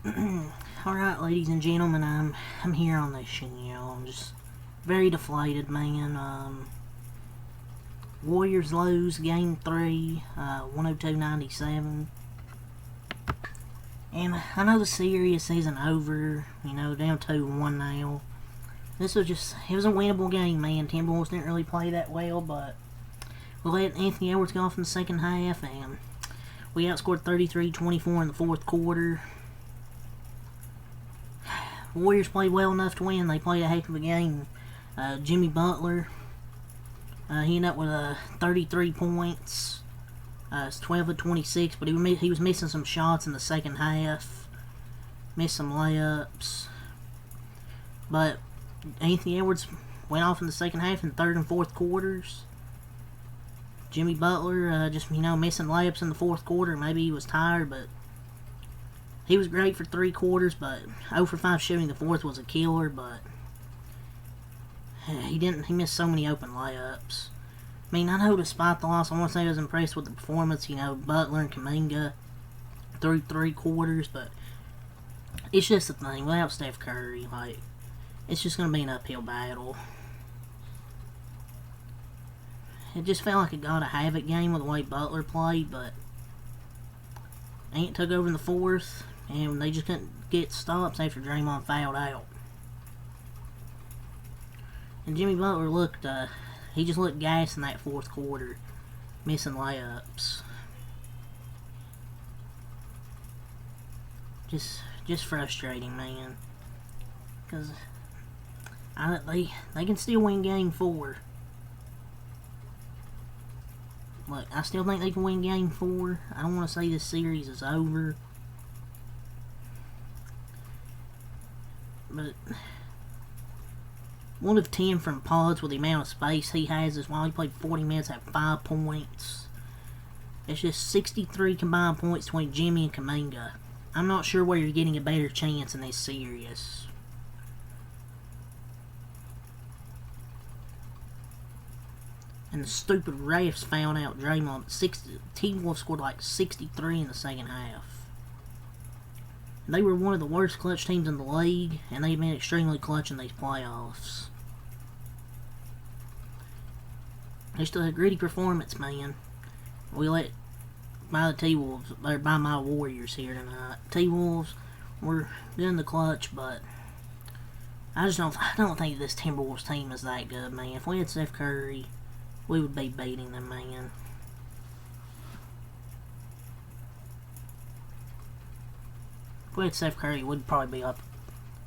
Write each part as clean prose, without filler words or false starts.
Alright, ladies and gentlemen, I'm here on this channel. I'm just very deflated, man. Warriors lose game 3, 102-97. And I know the series isn't over, you know, down 2-1 now. It was a winnable game, man. Timberwolves didn't really play that well, but we let Anthony Edwards go off in the second half, and we outscored 33-24 in the fourth quarter. Warriors played well enough to win. They played a heck of a game. Jimmy Butler, he ended up with 33 points. It's 12 of 26, but he was missing some shots in the second half. Missed some layups. But Anthony Edwards went off in the second half in third and fourth quarters. Jimmy Butler just, missing layups in the fourth quarter. Maybe he was tired, but he was great for 3 quarters, but 0 for 5 shooting the fourth was a killer, but he missed so many open layups. I mean, I know despite the loss, I want to say I was impressed with the performance, Butler and Kuminga through 3 quarters, but it's just the thing, without Steph Curry, it's just going to be an uphill battle. It just felt like it got a havoc game with the way Butler played, but Ant took over in the fourth, and they just couldn't get stops after Draymond fouled out. And Jimmy Butler he just looked gassed in that fourth quarter, missing layups. Just frustrating, man. Because they can still win game 4. Look, I still think they can win game 4. I don't want to say this series is over. But 1 of 10 from Pods with the amount of space he has as well. He played 40 minutes at 5 points. It's just 63 combined points between Jimmy and Kuminga. I'm not sure where you're getting a better chance in this series. And the stupid refs found out Draymond. T-Wolves scored like 63 in the second half. They were one of the worst clutch teams in the league, and they've been extremely clutch in these playoffs. Just a gritty performance, man. We let by the T-Wolves, or by my Warriors here tonight. T-Wolves were doing the clutch, but I don't think this Timberwolves team is that good, man. If we had Steph Curry, we would be beating them, man. If we had Steph Curry, we'd probably be up.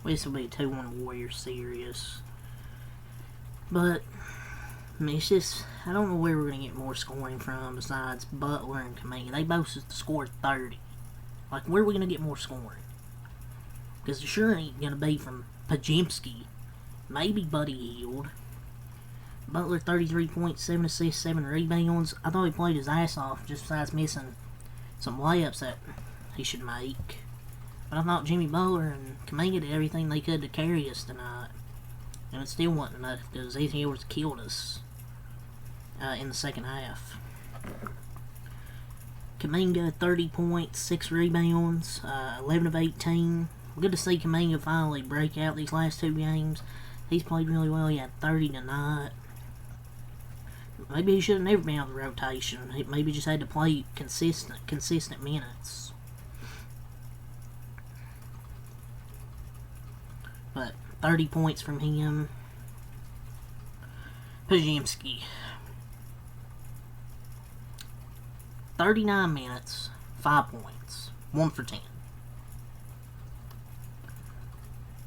This would be a 2-1 Warriors series. But, I mean, it's just, I don't know where we're going to get more scoring from besides Butler and Kuminga. They both scored 30. Like, where are we going to get more scoring? Because it sure ain't going to be from Pajimski. Maybe Buddy Hield. Butler 33 points, 7 assists, 7 rebounds. I thought he played his ass off, just besides missing some layups that he should make. But I thought Jimmy Butler and Kuminga did everything they could to carry us tonight. And it still wasn't enough because Anthony Edwards killed us in the second half. Kuminga 30 points, 6 rebounds, 11 of 18. Good to see Kuminga finally break out these last 2 games. He's played really well. He had 30 tonight. Maybe he should have never been out of the rotation. He maybe just had to play consistent minutes. But 30 points from him. Pajimski. 39 minutes, 5 points, 1 for 10.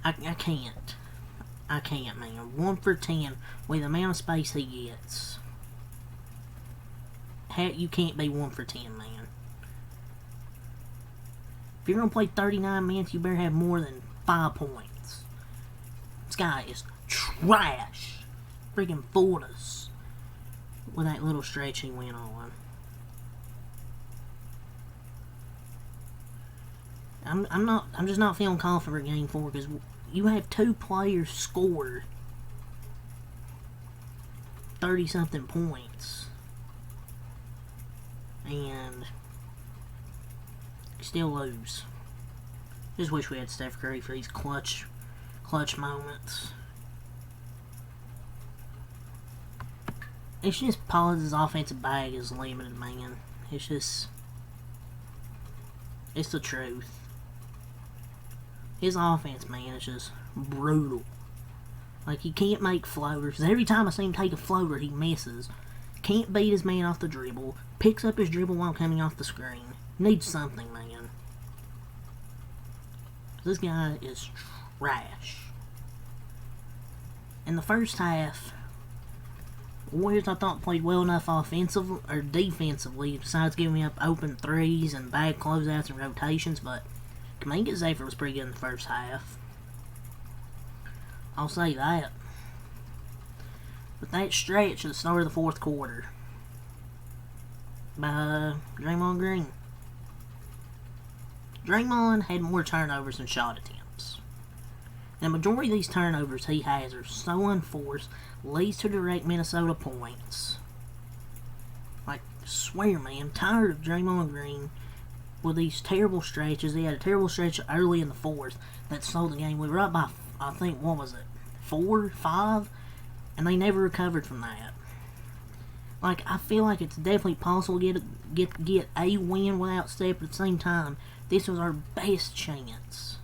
I can't, man. 1 for 10 with the amount of space he gets. You can't be 1 for 10, man. If you're going to play 39 minutes, you better have more than 5 points. This guy is trash. Freaking fooled us with that little stretch he went on. I'm just not feeling confident for game 4 because you have 2 players score 30-something points. And still lose. Just wish we had Steph Curry for these clutch moments. It's just Pollard's offensive bag is limited, man. It's just... It's the truth. His offense, man, is just brutal. Like, he can't make floaters. Every time I see him take a floater, he misses. Can't beat his man off the dribble. Picks up his dribble while coming off the screen. Needs something, man. This guy is trash. In the first half, Warriors I thought played well enough offensively or defensively, besides giving up open threes and bad closeouts and rotations, but Kuminga's effort was pretty good in the first half. I'll say that. But that stretch at the start of the fourth quarter by Draymond Green. Draymond had more turnovers than shot attempts. The majority of these turnovers he has are so unforced, leads to direct Minnesota points. Like, swear, man, I'm tired of Draymond Green with these terrible stretches. He had a terrible stretch early in the fourth that sold the game. We were up by, I think, what was it, 4, 5? And they never recovered from that. Like, I feel like it's definitely possible to get a win without Steph, but at the same time, this was our best chance.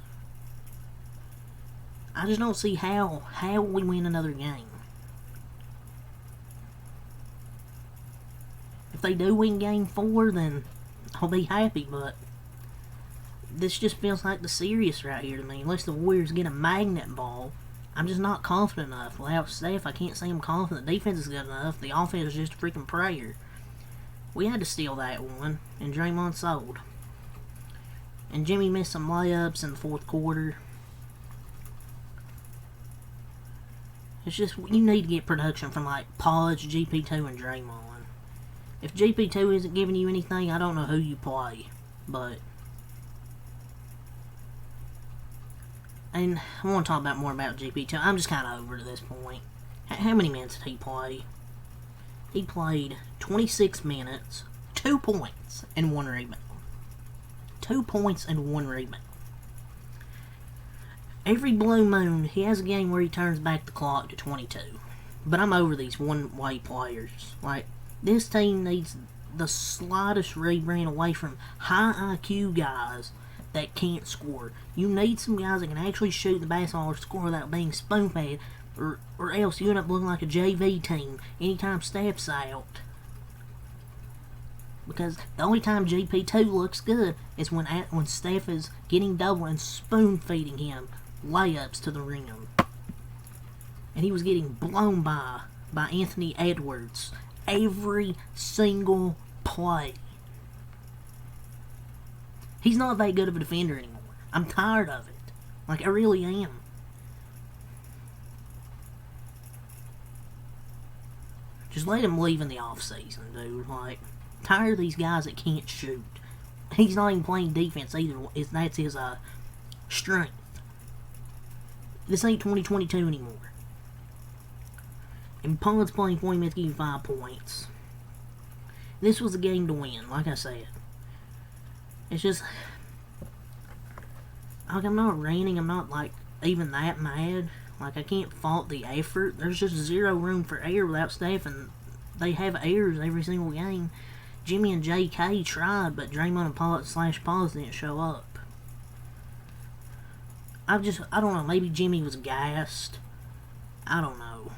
I just don't see how we win another game. If they do win game 4, then I'll be happy, but this just feels like the serious right here to me. Unless the Warriors get a magnet ball, I'm just not confident enough. Without Steph, I can't say I'm confident. The defense is good enough. The offense is just a freaking prayer. We had to steal that one, and Draymond sold. And Jimmy missed some layups in the fourth quarter. It's just, you need to get production from, like, Pollard, GP2, and Draymond. If GP2 isn't giving you anything, I don't know who you play. But... And I want to talk about more about GP2. I'm just kind of over to this point. How many minutes did he play? He played 26 minutes, 2 points, and 1 rebound. 2 points and 1 rebound. Every blue moon, he has a game where he turns back the clock to 22. But I'm over these one-way players. Like, this team needs the slightest rebrand away from high IQ guys that can't score. You need some guys that can actually shoot the basketball or score without being spoon-fed, or else you end up looking like a JV team anytime Steph's out. Because the only time GP2 looks good is when Steph is getting double and spoon-feeding him layups to the rim. And he was getting blown by Anthony Edwards every single play. He's not that good of a defender anymore. I'm tired of it. Like, I really am. Just let him leave in the offseason, dude. Like, tired of these guys that can't shoot. He's not even playing defense either. That's his strength. This ain't 2022 anymore. And Pollard's playing 40 minutes, giving 5 points. This was a game to win, like I said. It's just... Like, I'm not ranting, I'm not, like, even that mad. Like, I can't fault the effort. There's just zero room for error without Steph, and they have errors every single game. Jimmy and JK tried, but Draymond and Pollard didn't show up. I don't know, maybe Jimmy was gassed. I don't know.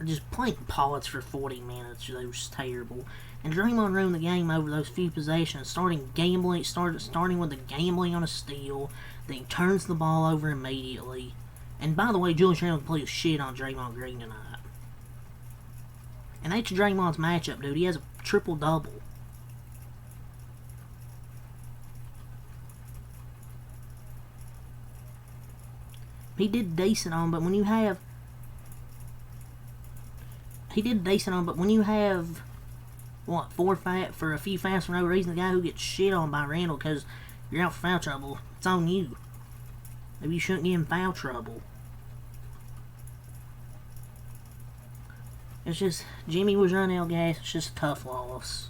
Just playing Pollard for 40 minutes, that was terrible. And Draymond ruined the game over those few possessions, starting with the gambling on a steal, then he turns the ball over immediately. And by the way, Julius Randle played shit on Draymond Green tonight. And that's Draymond's matchup, dude. He has a triple-double. He did decent on, but when you have... What, 4 for a few fouls for no reason? The guy who gets shit on by Randall because you're out for foul trouble, it's on you. Maybe you shouldn't get in foul trouble. It's just, Jimmy was running out of gas. It's just a tough loss.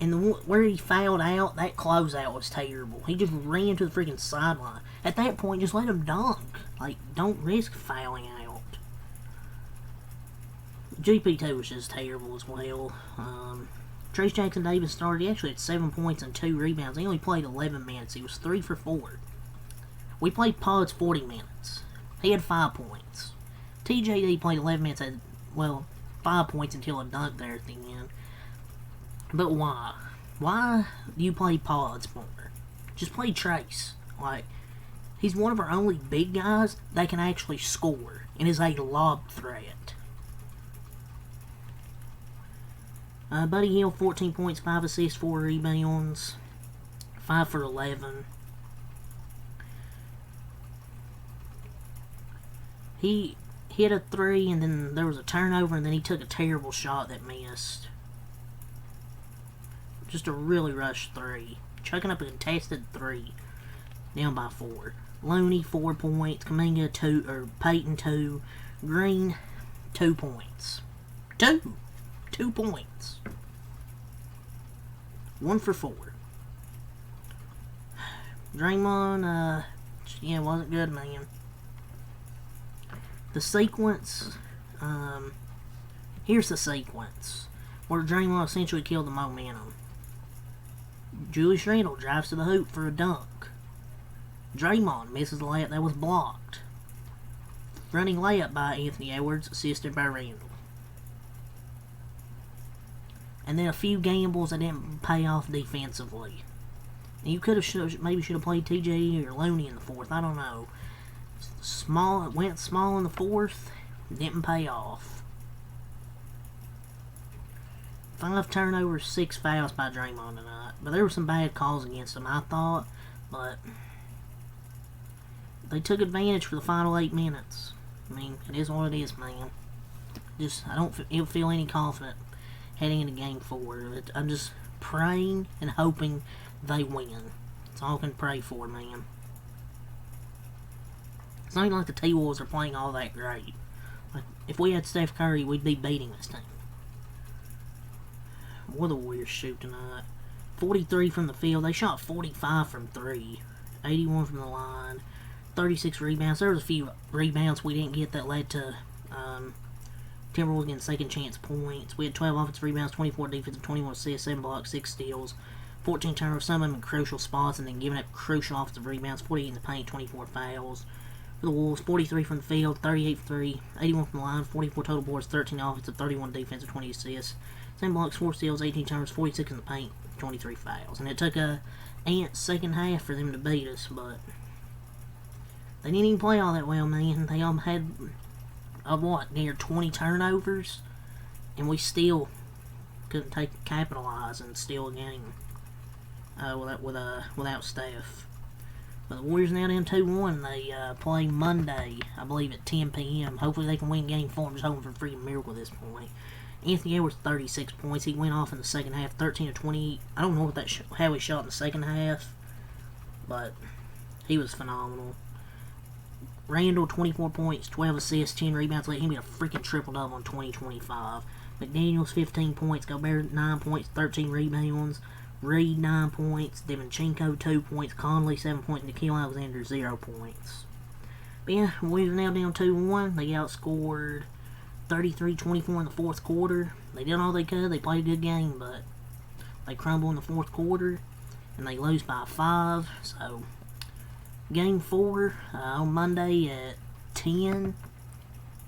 And where he fouled out, that closeout was terrible. He just ran to the freaking sideline. At that point, just let him dunk. Like, don't risk fouling out. GP2 was just terrible as well. Trace Jackson Davis started. He actually had 7 points and 2 rebounds. He only played 11 minutes. He was 3 for 4. We played Pods 40 minutes. He had 5 points. TJD played 11 minutes. Had, 5 points until a dunk there at the end. But why? Why do you play Pods more? Just play Trace. Like, he's one of our only big guys that can actually score and is a lob threat. Buddy Hield, 14 points, 5 assists, 4 rebounds, 5 for 11. He hit a 3, and then there was a turnover, and then he took a terrible shot that missed. Just a really rushed 3. Chucking up a contested 3. Down by 4. Looney, 4 points. Kuminga, 2. Or Peyton, 2. Green, 2 points. 2 points. 1 for 4. Draymond, wasn't good, man. The sequence, here's the sequence where Draymond essentially killed the momentum. Julius Randle drives to the hoop for a dunk. Draymond misses the layup that was blocked. Running layup by Anthony Edwards, assisted by Randle. And then a few gambles that didn't pay off defensively. And you could have maybe should have played TJ or Looney in the fourth. I don't know. Went small in the fourth, didn't pay off. 5 turnovers, 6 fouls by Draymond tonight. But there were some bad calls against him, I thought. But they took advantage for the final 8 minutes. I mean, it is what it is, man. I don't feel any confident heading into Game 4. I'm just praying and hoping they win. That's all I can pray for, man. It's not even like the T-Wolves are playing all that great. Like, if we had Steph Curry, we'd be beating this team. What the Warriors shoot tonight. 43 from the field. They shot 45 from 3. 81 from the line. 36 rebounds. There was a few rebounds we didn't get that led to Timberwolves getting second chance points. We had 12 offensive rebounds, 24 defensive, 21 assists, 7 blocks, 6 steals, 14 turnovers, some of them in crucial spots, and then giving up crucial offensive rebounds, 48 in the paint, 24 fouls. For the Wolves, 43 from the field, 38 for 3, 81 from the line, 44 total boards, 13 offensive, 31 defensive, 20 assists, 7 blocks, 4 steals, 18 turnovers, 46 in the paint, 23 fouls. And it took a ant second half for them to beat us, but they didn't even play all that well, man. They all had near 20 turnovers, and we still couldn't capitalize and steal a game without Steph. But the Warriors now down 2-1. They play Monday, I believe, at 10 p.m. Hopefully they can win Game 4. I'm just hoping for a freaking miracle at this point. Anthony Edwards, 36 points. He went off in the second half, 13 of 20. I don't know how he shot in the second half, but he was phenomenal. Randle, 24 points, 12 assists, 10 rebounds. Let him get a freaking triple-double in 2025. McDaniels, 15 points. Gobert, 9 points, 13 rebounds. Reed, 9 points. Devinchenko, 2 points. Conley, 7 points. Nikhil Alexander, 0 points. But yeah, Warriors are now down 2-1. They outscored 33-24 in the fourth quarter. They did all they could. They played a good game, but they crumble in the fourth quarter, and they lose by 5. So Game 4 on Monday at 10.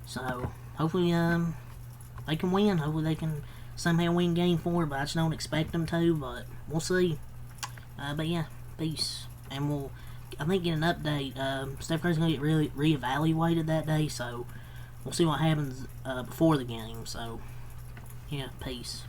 So hopefully they can win. Hopefully they can somehow win Game 4, but I just don't expect them to, but we'll see. But yeah, peace. And I think, get an update. Steph Curry's going to get reevaluated that day, so we'll see what happens before the game. So, yeah, peace.